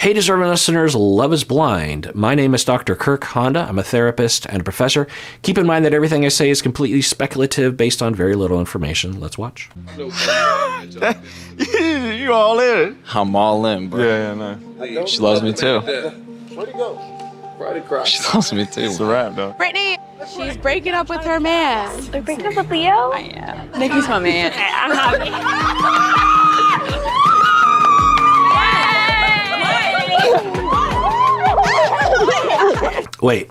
Hey, deserving listeners, love is blind. My name is Dr. Kirk Honda. I'm a therapist and a professor. Keep in mind that everything I say is completely speculative based on very little information. Let's watch. You all in? I'm all in, bro. Yeah, no. She loves me too. Where'd he go? Right across. She loves me too. It's a wrap, though. Brittany, she's breaking up with her man. They're breaking up with Leo? I am. Nikki's my man. Wait.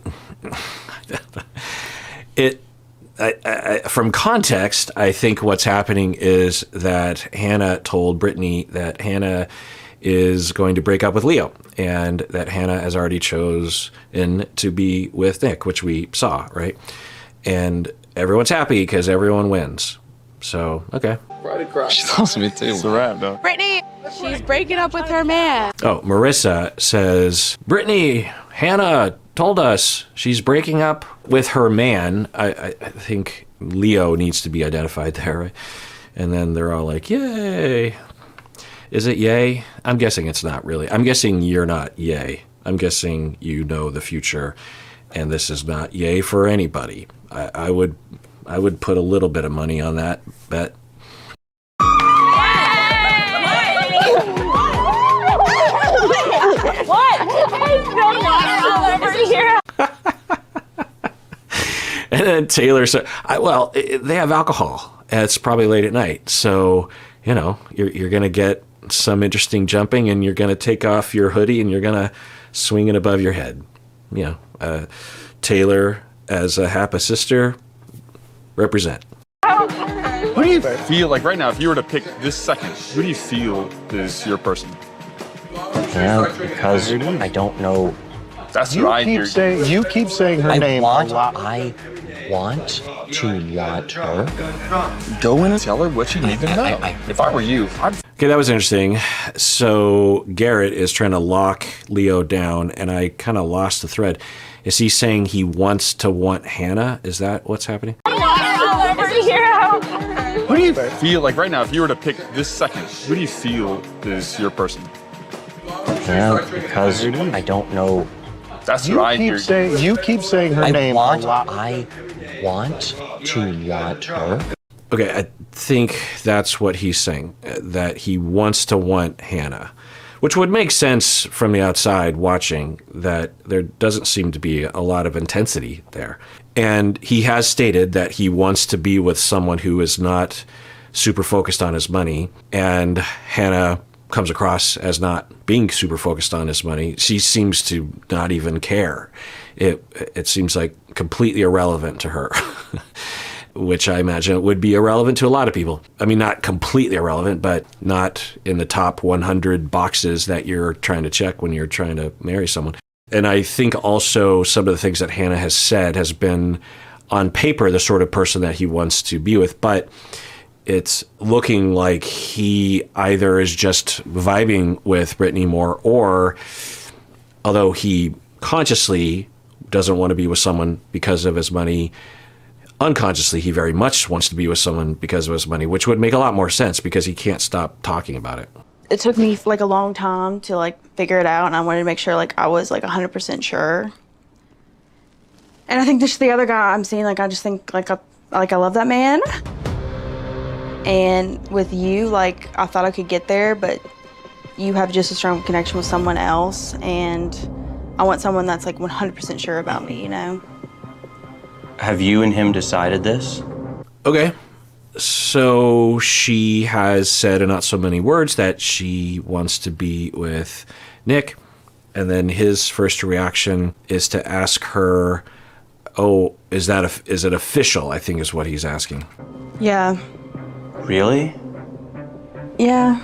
From context, I think what's happening is that Hannah told Brittany that Hannah is going to break up with Leo, and that Hannah has already chosen to be with Nick, which we saw, right? And everyone's happy because everyone wins. So, okay. Right across. She loves me too. It's a wrap, though. Brittany, she's breaking up with her man. Oh, Marissa says, Brittany, Hannah told us she's breaking up with her man. I think Leo needs to be identified there, right? And then they're all like, yay. Is it yay? I'm guessing it's not really. I'm guessing you're not yay. I'm guessing you know the future, and this is not yay for anybody. I would put a little bit of money on that bet. And then Taylor said, well, they have alcohol. It's probably late at night. So, you're going to get some interesting jumping, and you're going to take off your hoodie and you're going to swing it above your head. Taylor, as a Happa sister, represent. Who do you feel like right now, if you were to pick this second, who do you feel is your person? Yeah, because I don't know. That's what I hear. You keep saying her name a lot. I want to want her. Go in and tell her what you need to know. If I were you, Okay, that was interesting. So Garrett is trying to lock Leo down, and I kind of lost the thread. Is he saying he wants to want Hannah? Is that what's happening? who do you feel like right now, if you were to pick this second, who do you feel is your person? Yeah, because I don't know. That's what I hear. You keep saying her name a lot. I want to want her. Okay, I think that's what he's saying, that he wants to want Hannah, which would make sense from the outside watching, that there doesn't seem to be a lot of intensity there. And he has stated that he wants to be with someone who is not super focused on his money, and Hannah comes across as not being super focused on his money. She seems to not even care. It seems like completely irrelevant to her. Which I imagine would be irrelevant to a lot of people. I mean, not completely irrelevant, but not in the top 100 boxes that you're trying to check when you're trying to marry someone. And I think also some of the things that Hannah has said has been, on paper, the sort of person that he wants to be with, but it's looking like he either is just vibing with Brittany more, or although he consciously doesn't want to be with someone because of his money, unconsciously, he very much wants to be with someone because of his money, which would make a lot more sense because he can't stop talking about it. It took me like a long time to figure it out, and I wanted to make sure I was 100% sure. And I think just the other guy I'm seeing, I just think I love that man. And with you, I thought I could get there, but you have just a strong connection with someone else, and I want someone that's 100% sure about me, Have you and him decided this? Okay. So she has said in not so many words that she wants to be with Nick. And then his first reaction is to ask her, oh, is it official? I think is what he's asking. Yeah. Really? Yeah.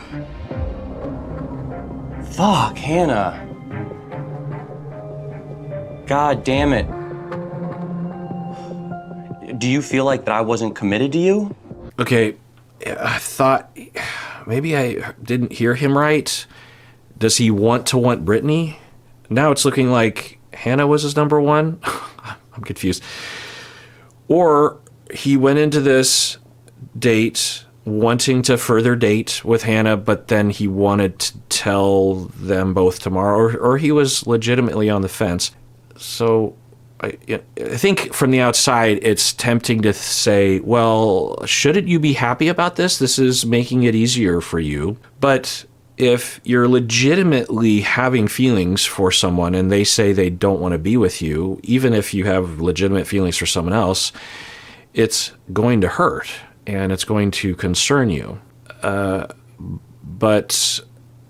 Fuck, Hannah. God damn it. Do you feel like that I wasn't committed to you? Okay, I thought maybe I didn't hear him right. Does he want to want Brittany? Now it's looking like Hannah was his number one. I'm confused. Or he went into this date wanting to further date with Hannah, but then he wanted to tell them both tomorrow, or he was legitimately on the fence. So I think from the outside, it's tempting to say, well, shouldn't you be happy about this? This is making it easier for you. But if you're legitimately having feelings for someone and they say they don't want to be with you, even if you have legitimate feelings for someone else, it's going to hurt and it's going to concern you. But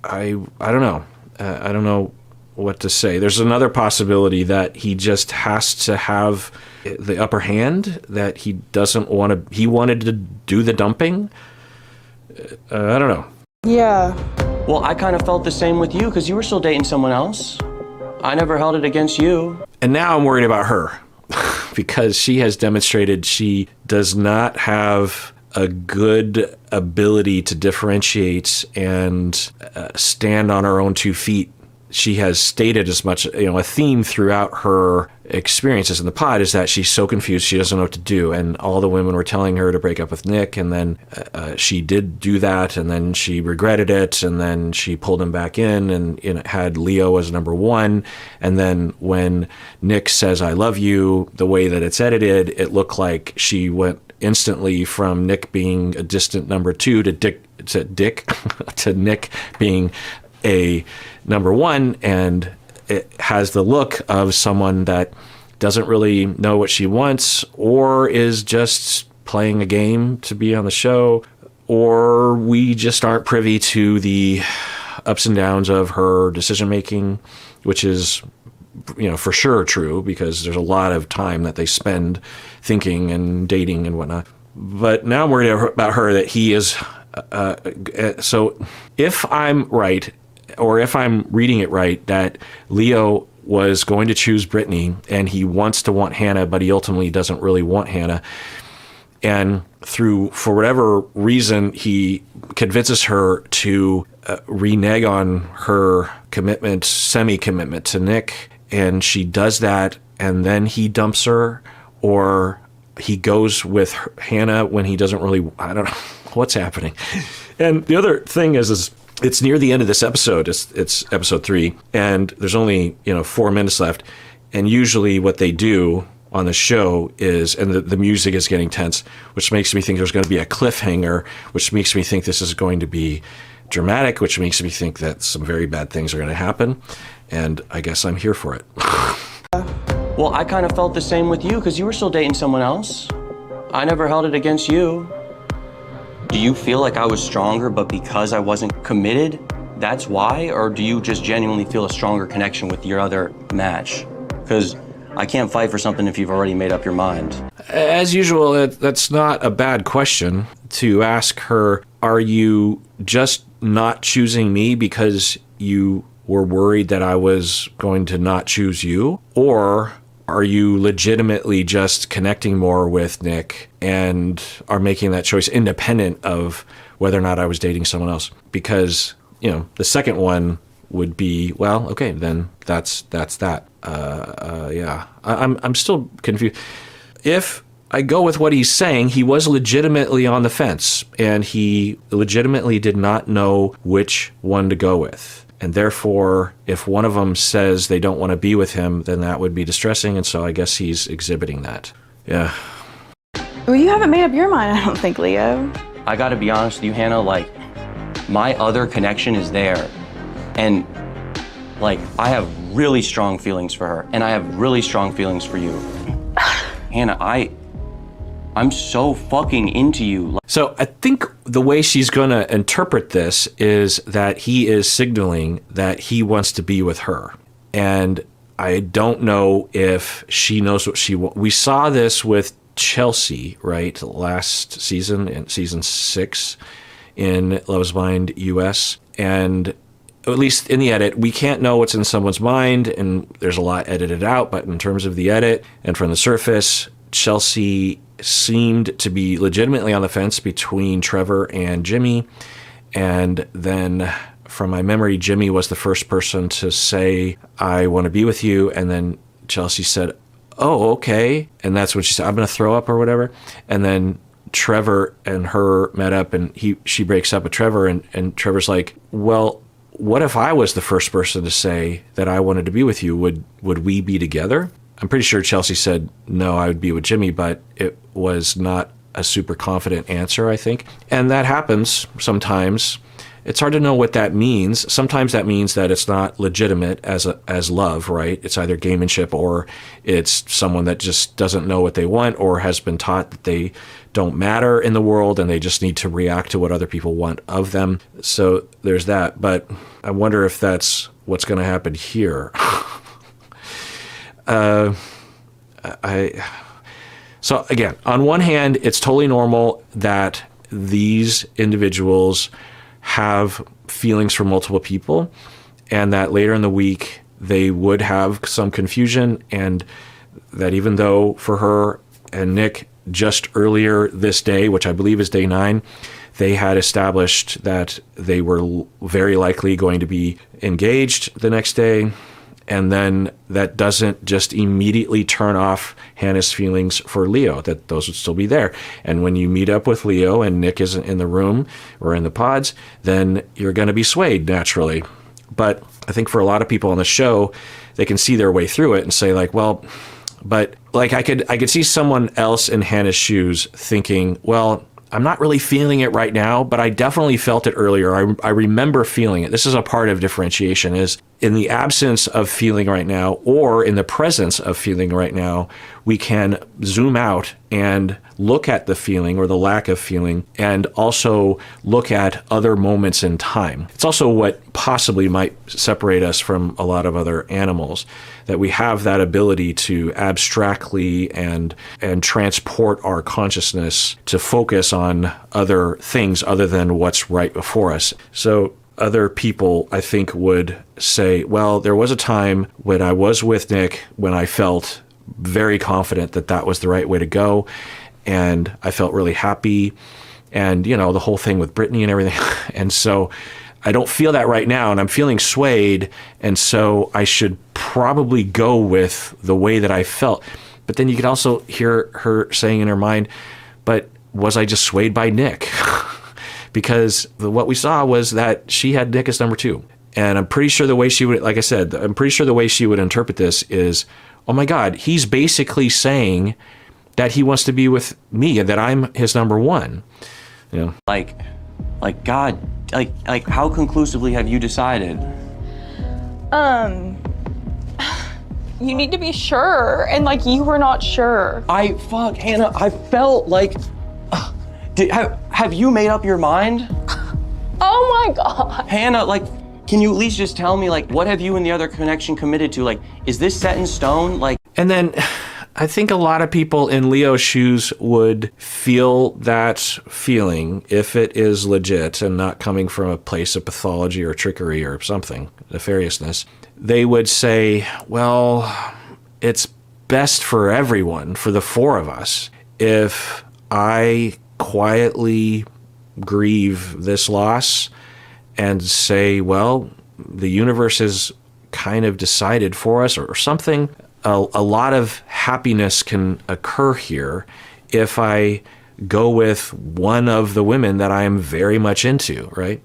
I don't know. I don't know what to say. There's another possibility that he just has to have the upper hand, that he doesn't want to, he wanted to do the dumping. I don't know. Yeah. Well, I kind of felt the same with you because you were still dating someone else. I never held it against you. And now I'm worried about her because she has demonstrated she does not have a good ability to differentiate and stand on her own 2 feet. She has stated as much, a theme throughout her experiences in the pod is that she's so confused, she doesn't know what to do. And all the women were telling her to break up with Nick, and then she did do that, and then she regretted it, and then she pulled him back in and had Leo as number 1. And then when Nick says, "I love you," the way that it's edited, it looked like she went instantly from Nick being a distant number 2 to Nick being a number 1, and it has the look of someone that doesn't really know what she wants, or is just playing a game to be on the show, or we just aren't privy to the ups and downs of her decision making, which is for sure true, because there's a lot of time that they spend thinking and dating and whatnot. But now I'm worried about her, that he is so if I'm right, or if I'm reading it right, that Leo was going to choose Brittany and he wants to want Hannah, but he ultimately doesn't really want Hannah. And for whatever reason, he convinces her to renege on her commitment, semi-commitment to Nick. And she does that, and then he dumps her, or he goes with Hannah when he doesn't really, I don't know what's happening. And the other thing is it's near the end of this episode. It's episode 3, and there's only 4 minutes left. And usually what they do on the show is, and the music is getting tense, which makes me think there's going to be a cliffhanger, which makes me think this is going to be dramatic, which makes me think that some very bad things are going to happen. And I guess I'm here for it. Well, I kind of felt the same with you because you were still dating someone else. I never held it against you. Do you feel like I was stronger, but because I wasn't committed, that's why? Or do you just genuinely feel a stronger connection with your other match? Because I can't fight for something if you've already made up your mind. As usual, that's not a bad question to ask her. Are you just not choosing me because you were worried that I was going to not choose you? Or are you legitimately just connecting more with Nick and are making that choice independent of whether or not I was dating someone else? Because, the second one would be, well, okay, then that's that. Yeah, I'm still confused. If I go with what he's saying, he was legitimately on the fence, and he legitimately did not know which one to go with. And therefore, if one of them says they don't want to be with him, then that would be distressing. And so I guess he's exhibiting that. Yeah. Well, you haven't made up your mind, I don't think, Leo. I gotta be honest with you, Hannah, my other connection is there. And, I have really strong feelings for her, and I have really strong feelings for you. Hannah, I'm so fucking into you. So I think the way she's going to interpret this is that he is signaling that he wants to be with her. And I don't know if she knows what she wants. We saw this with Chelsea, right? Last season, in season 6 in Love's Blind US. And at least in the edit, we can't know what's in someone's mind, and there's a lot edited out. But in terms of the edit and from the surface, Chelsea seemed to be legitimately on the fence between Trevor and Jimmy. And then from my memory, Jimmy was the first person to say, "I want to be with you." And then Chelsea said, "Oh, okay." And that's when she said, "I'm going to throw up," or whatever. And then Trevor and her met up, and she breaks up with Trevor, and Trevor's like, well, what if I was the first person to say that I wanted to be with you? Would we be together? I'm pretty sure Chelsea said, no, I would be with Jimmy, but it was not a super confident answer, I think. And that happens sometimes. It's hard to know what that means. Sometimes that means that it's not legitimate as love, right? It's either gamemanship, or it's someone that just doesn't know what they want, or has been taught that they don't matter in the world and they just need to react to what other people want of them. So there's that. But I wonder if that's what's going to happen here. So again, on one hand, it's totally normal that these individuals have feelings for multiple people, and that later in the week they would have some confusion, and that even though for her and Nick just earlier this day, which I believe is day 9, they had established that they were very likely going to be engaged the next day. And then that doesn't just immediately turn off Hannah's feelings for Leo, that those would still be there. And when you meet up with Leo and Nick isn't in the room or in the pods, then you're going to be swayed naturally. But I think for a lot of people on the show, they can see their way through it and say like, well, but like I could see someone else in Hannah's shoes thinking, well, I'm not really feeling it right now, but I definitely felt it earlier. I remember feeling it. This is a part of differentiation, is in the absence of feeling right now, or in the presence of feeling right now, we can zoom out and look at the feeling or the lack of feeling, and also look at other moments in time. It's also what possibly might separate us from a lot of other animals, that we have that ability to abstractly and transport our consciousness to focus on other things other than what's right before us. So other people, I think, would say, well, there was a time when I was with Nick when I felt very confident that that was the right way to go, and I felt really happy, and, you know, the whole thing with Brittany and everything. And so I don't feel that right now, and I'm feeling swayed, and so I should probably go with the way that I felt. But then you could also hear her saying in her mind, but was I just swayed by Nick? Because what we saw was that she had Nick as number 2. And I'm pretty sure the way she would, like I said, I'm pretty sure the way she would interpret this is, oh my God, he's basically saying that he wants to be with me and that I'm his number 1. You know? Like God, like how conclusively have you decided? You need to be sure, and like you were not sure. Hannah, I felt like, have you made up your mind? Oh my God. Hannah, like, can you at least just tell me, like, what have you and the other connection committed to? Like, is this set in stone? Like, and then I think a lot of people in Leo's shoes would feel that feeling if it is legit and not coming from a place of pathology or trickery or something, nefariousness. They would say, well, it's best for everyone, for the 4 of us, if I quietly grieve this loss and say, well, the universe has kind of decided for us or something. A lot of happiness can occur here if I go with one of the women that I am very much into, right?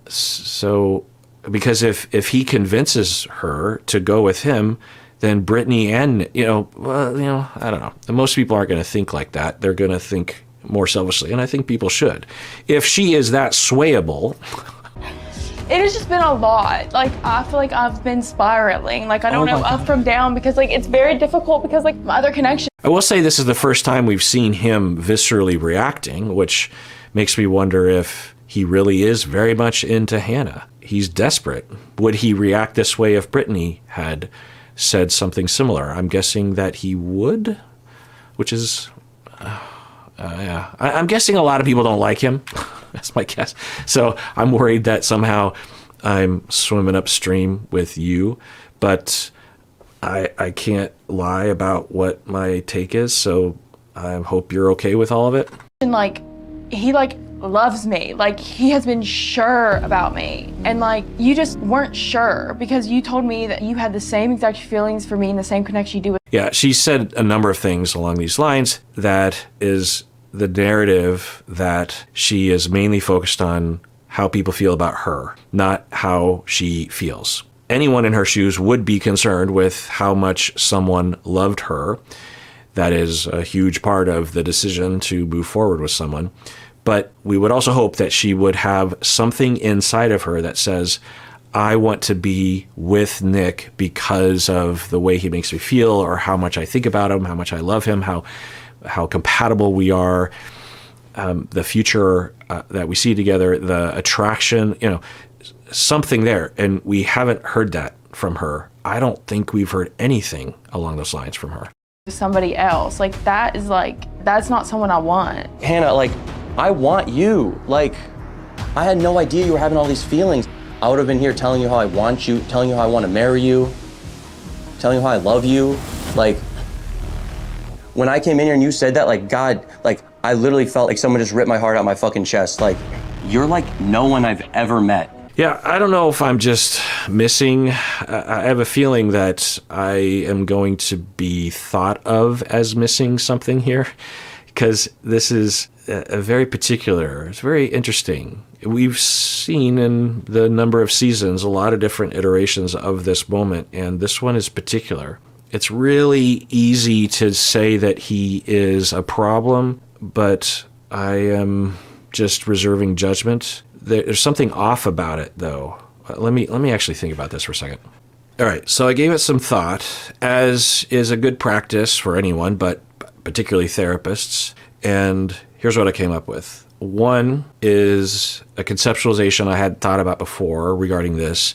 So, because if he convinces her to go with him, then Brittany and, I don't know. Most people aren't going to think like that. They're going to think more selfishly, and I think people should. If she is that swayable... It has just been a lot. Like, I feel like I've been spiraling. Like, I don't know up from down, because like it's very difficult because like my other connection. I will say this is the first time we've seen him viscerally reacting, which makes me wonder if he really is very much into Hannah. He's desperate. Would he react this way if Brittany had said something similar? I'm guessing that he would, which is, yeah. I'm guessing a lot of people don't like him. That's my guess. So I'm worried that somehow I'm swimming upstream with you, but I can't lie about what my take is. So I hope you're okay with all of it. And like, he like loves me. Like, he has been sure about me. And like, you just weren't sure because you told me that you had the same exact feelings for me and the same connection you do with. Yeah, she said a number of things along these lines that is the narrative that she is mainly focused on how people feel about her, not how she feels. Anyone in her shoes would be concerned with how much someone loved her. That is a huge part of the decision to move forward with someone. But we would also hope that she would have something inside of her that says, I want to be with Nick because of the way he makes me feel, or how much I think about him, how much I love him, how compatible we are, the future that we see together, the attraction, something there. And we haven't heard that from her. I don't think we've heard anything along those lines from her. Somebody else, that's not someone I want. Hannah, I want you. I had no idea you were having all these feelings. I would have been here telling you how I want you, telling you how I want to marry you, telling you how I love you. When I came in here and you said that, God, I literally felt like someone just ripped my heart out my fucking chest. You're like no one I've ever met. Yeah, I don't know if I'm just missing. I have a feeling that I am going to be thought of as missing something here, because this is a very particular, it's very interesting. We've seen in the number of seasons a lot of different iterations of this moment, and this one is particular. It's really easy to say that he is a problem, but I am just reserving judgment. There's something off about it, though. Let me actually think about this for a second. All right, so I gave it some thought, as is a good practice for anyone, but particularly therapists. And here's what I came up with. One is a conceptualization I had thought about before regarding this,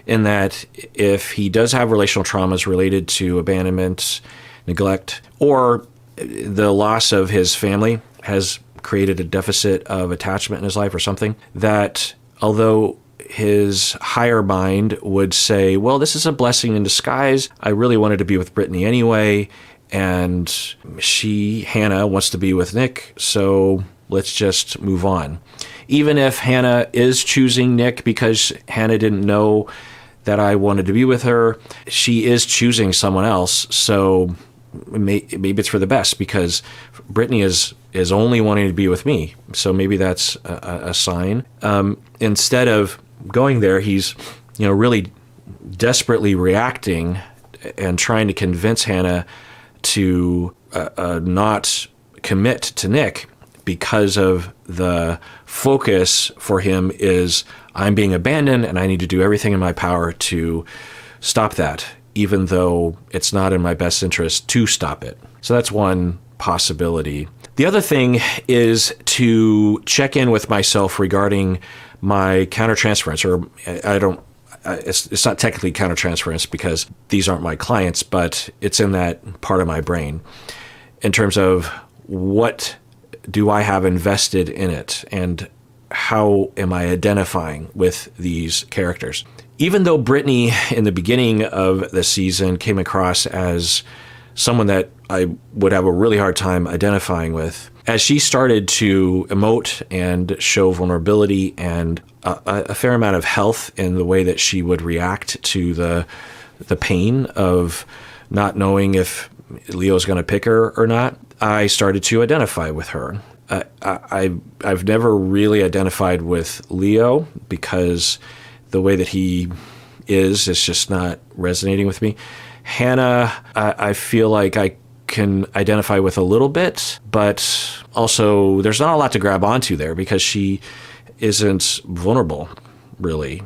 in that if he does have relational traumas related to abandonment, neglect, or the loss of his family has created a deficit of attachment in his life or something, that although his higher mind would say, well, this is a blessing in disguise. I really wanted to be with Brittany anyway, and Hannah, wants to be with Nick, so let's just move on. Even if Hannah is choosing Nick because Hannah didn't know that I wanted to be with her, she is choosing someone else, so maybe it's for the best, because Brittany is only wanting to be with me. So maybe that's a sign. Instead of going there, he's really desperately reacting and trying to convince Hannah to not commit to Nick, because of the focus for him is, I'm being abandoned and I need to do everything in my power to stop that, even though it's not in my best interest to stop it. So that's one possibility. The other thing is to check in with myself regarding my countertransference, or it's not technically countertransference because these aren't my clients, but it's in that part of my brain, in terms of what do I have invested in it, and how am I identifying with these characters? Even though Brittany in the beginning of the season came across as someone that I would have a really hard time identifying with, as she started to emote and show vulnerability and a fair amount of health in the way that she would react to the pain of not knowing if Leo's going to pick her or not, I started to identify with her. I've never really identified with Leo because the way that he is just not resonating with me. Hannah, I feel like I can identify with a little bit, but also there's not a lot to grab onto there because she isn't vulnerable, really.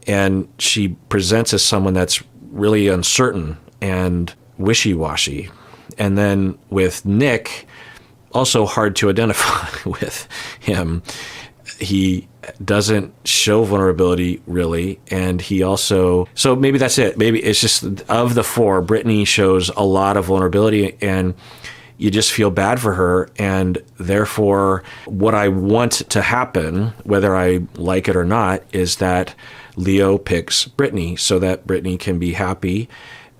And she presents as someone that's really uncertain and wishy-washy. And then with Nick, also hard to identify with him. He doesn't show vulnerability really, and he also, so maybe that's it. Maybe it's just, of the four, Brittany shows a lot of vulnerability and you just feel bad for her, and therefore what I want to happen, whether I like it or not, is that Leo picks Brittany so that Brittany can be happy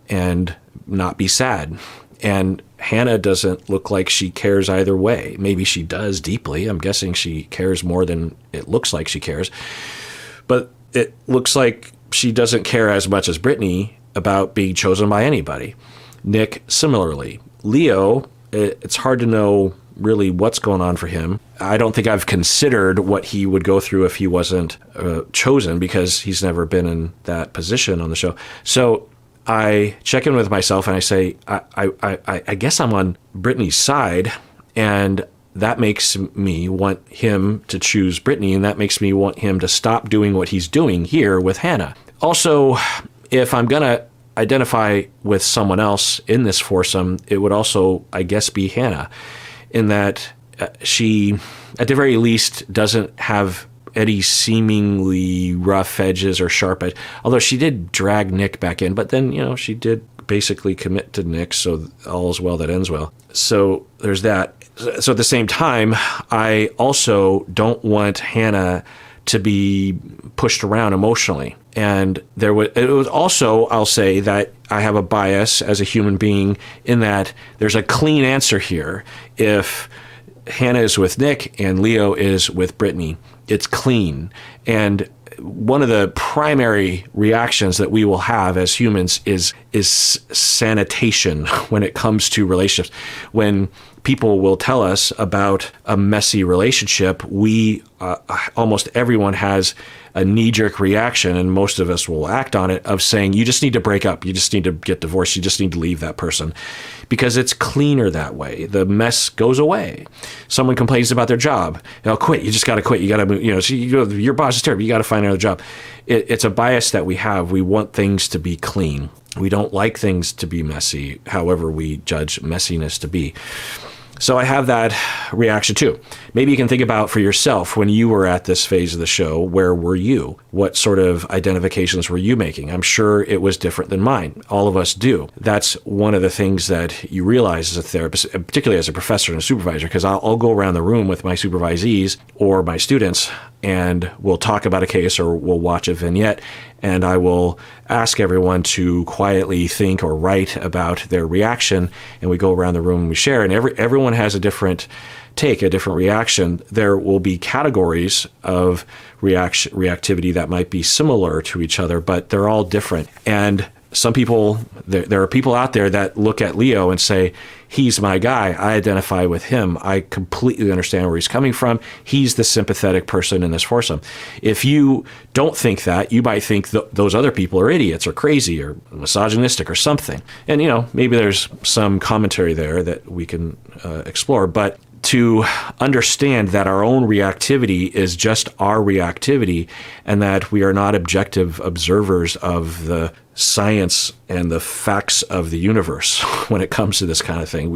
and not be sad. And Hannah doesn't look like she cares either way. Maybe she does deeply. I'm guessing she cares more than it looks like she cares. But it looks like she doesn't care as much as Brittany about being chosen by anybody. Nick, similarly. Leo, it's hard to know really what's going on for him. I don't think I've considered what he would go through if he wasn't chosen, because he's never been in that position on the show. So I check in with myself and I say, I guess I'm on Brittany's side, and that makes me want him to choose Brittany, and that makes me want him to stop doing what he's doing here with Hannah. Also, if I'm going to identify with someone else in this foursome, it would also, I guess, be Hannah, in that she, at the very least, doesn't have any seemingly rough edges or sharp edge. Although she did drag Nick back in, but then, she did basically commit to Nick, so all's well that ends well. So there's that. So at the same time, I also don't want Hannah to be pushed around emotionally. And it was also, I'll say that I have a bias as a human being in that there's a clean answer here. If Hannah is with Nick and Leo is with Brittany, it's clean. And one of the primary reactions that we will have as humans is sanitation when it comes to relationships. When people will tell us about a messy relationship, we almost everyone has a knee-jerk reaction, and most of us will act on it, of saying, you just need to break up, you just need to get divorced, you just need to leave that person, because it's cleaner that way. The mess goes away. Someone complains about their job, quit, you just got to quit, you got to move, your boss is terrible, you got to find another job. It's a bias that we have. We want things to be clean. We don't like things to be messy, however we judge messiness to be. So I have that reaction too. Maybe you can think about for yourself, when you were at this phase of the show, where were you? What sort of identifications were you making? I'm sure it was different than mine. All of us do. That's one of the things that you realize as a therapist, particularly as a professor and a supervisor, because I'll go around the room with my supervisees or my students, and we'll talk about a case or we'll watch a vignette, and I will ask everyone to quietly think or write about their reaction, and we go around the room and we share, and everyone has a different take, a different reaction. There will be categories of reactivity that might be similar to each other, but they're all different. And some people, there are people out there that look at Leo and say, he's my guy. I identify with him. I completely understand where he's coming from. He's the sympathetic person in this foursome. If you don't think that, you might think those other people are idiots or crazy or misogynistic or something. And, maybe there's some commentary there that we can explore. But to understand that our own reactivity is just our reactivity, and that we are not objective observers of the science and the facts of the universe when it comes to this kind of thing.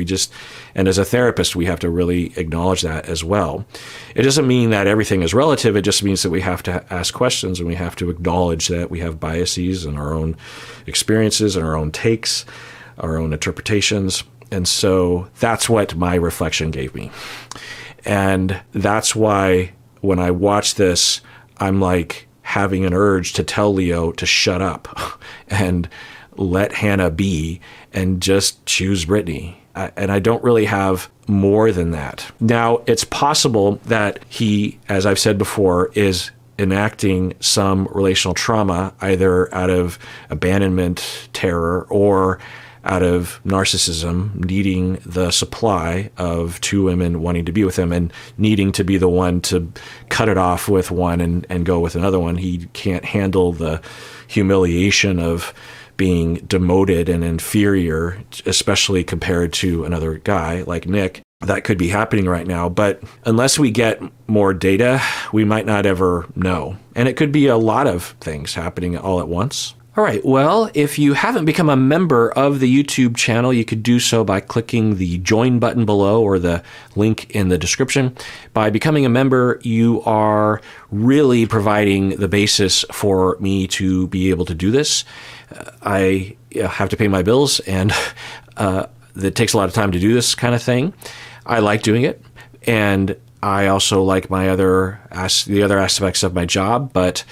And as a therapist, we have to really acknowledge that as well. It doesn't mean that everything is relative. It just means that we have to ask questions, and we have to acknowledge that we have biases and our own experiences and our own takes, our own interpretations. And so that's what my reflection gave me. And that's why when I watch this, I'm like having an urge to tell Leo to shut up and let Hannah be and just choose Brittany. And I don't really have more than that. Now, it's possible that he, as I've said before, is enacting some relational trauma, either out of abandonment, terror, or out of narcissism, needing the supply of two women wanting to be with him and needing to be the one to cut it off with one and go with another one. He can't handle the humiliation of being demoted and inferior, especially compared to another guy like Nick. That could be happening right now, but unless we get more data, we might not ever know. And it could be a lot of things happening all at once. All right, well, if you haven't become a member of the YouTube channel, you could do so by clicking the join button below or the link in the description. By becoming a member, you are really providing the basis for me to be able to do this. I have to pay my bills, and it takes a lot of time to do this kind of thing. I like doing it, and I also like the other aspects of my job, but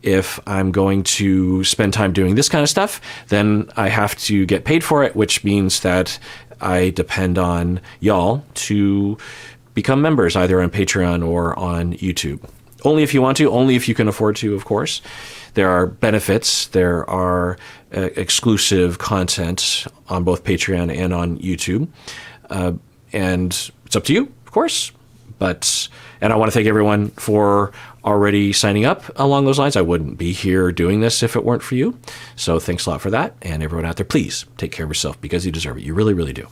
if I'm going to spend time doing this kind of stuff, then I have to get paid for it, which means that I depend on y'all to become members, either on Patreon or on YouTube. Only if you want to, only if you can afford to, of course. There are benefits. There are exclusive content on both Patreon and on YouTube. And it's up to you. course. And I want to thank everyone for already signing up along those lines. I wouldn't be here doing this if it weren't for you. So thanks a lot for that. And everyone out there, please take care of yourself because you deserve it. You really, really do.